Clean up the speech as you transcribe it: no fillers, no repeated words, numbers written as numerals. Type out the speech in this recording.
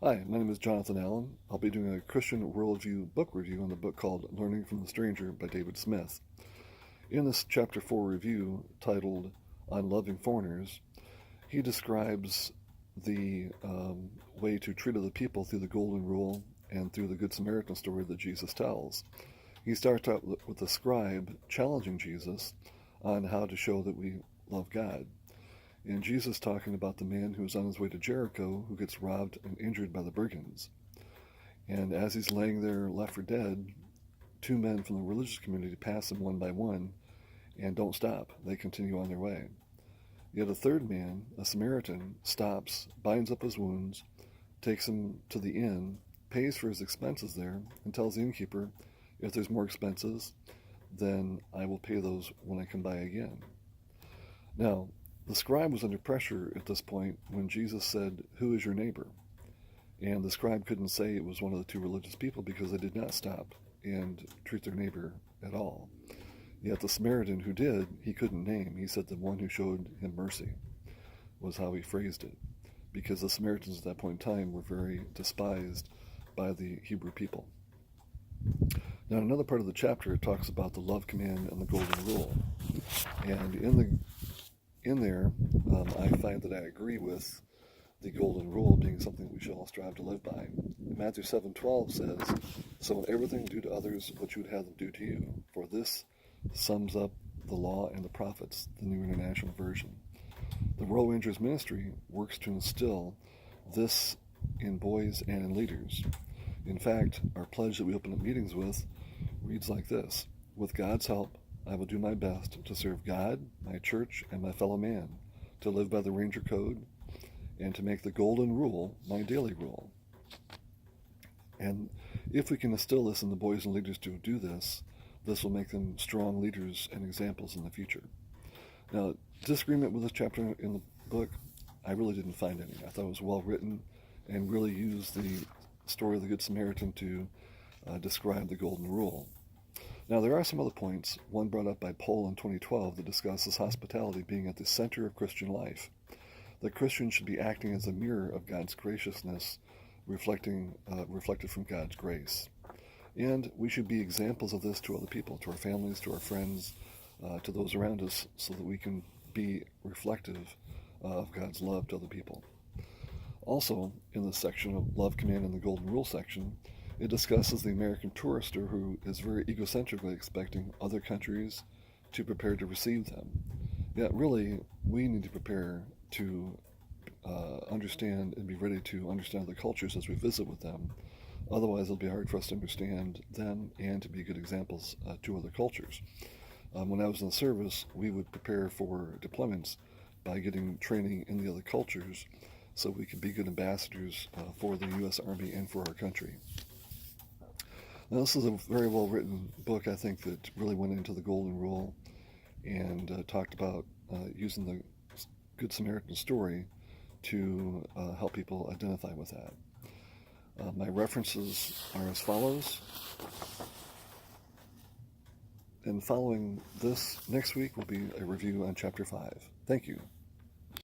Hi, my name is Jonathan Allen. I'll be doing a Christian Worldview book review on the book called Learning from the Stranger by David Smith. In this Chapter 4 review, titled On Loving Foreigners, he describes the way to treat other people through the Golden Rule and through the Good Samaritan story that Jesus tells. He starts out with the scribe challenging Jesus on how to show that we love God. And Jesus talking about the man who is on his way to Jericho who gets robbed and injured by the brigands. And as he's laying there left for dead, two men from the religious community pass him one by one and don't stop. They continue on their way. Yet a third man, a Samaritan, stops, binds up his wounds, takes him to the inn, pays for his expenses there, and tells the innkeeper, if there's more expenses, then I will pay those when I come by again. Now, the scribe was under pressure at this point when Jesus said, "Who is your neighbor?" And the scribe couldn't say it was one of the two religious people because they did not stop and treat their neighbor at all. Yet the Samaritan who did, he couldn't name. He said the one who showed him mercy was how he phrased it, because the Samaritans at that point in time were very despised by the Hebrew people. Now, in another part of the chapter, it talks about the love command and the golden rule. And in there, I find that I agree with the golden rule being something we should all strive to live by. Matthew 7:12 says, "So in everything do to others what you would have them do to you, for this sums up the law and the prophets," the New International Version. The World Rangers Ministry works to instill this in boys and in leaders. In fact, our pledge that we open up meetings with reads like this: "With God's help, I will do my best to serve God, my church, and my fellow man, to live by the Ranger Code, and to make the Golden Rule my daily rule." And if we can instill this in the boys and leaders to do this, this will make them strong leaders and examples in the future. Now, disagreement with this chapter in the book, I really didn't find any. I thought it was well written and really used the story of the Good Samaritan to describe the Golden Rule. Now, there are some other points, one brought up by Pohl in 2012 that discusses hospitality being at the center of Christian life. That Christians should be acting as a mirror of God's graciousness, reflected from God's grace. And we should be examples of this to other people, to our families, to our friends, to those around us, so that we can be reflective of God's love to other people. Also, in this section of Love Command and the Golden Rule section, it discusses the American tourister who is very egocentrically expecting other countries to prepare to receive them. Yet really, we need to prepare to understand and be ready to understand other cultures as we visit with them. Otherwise, it'll be hard for us to understand them and to be good examples to other cultures. When I was in the service, we would prepare for deployments by getting training in the other cultures so we could be good ambassadors for the U.S. Army and for our country. Now, this is a very well-written book, I think, that really went into the Golden Rule and talked about using the Good Samaritan story to help people identify with that. My references are as follows. And following this, next week will be a review on Chapter 5. Thank you.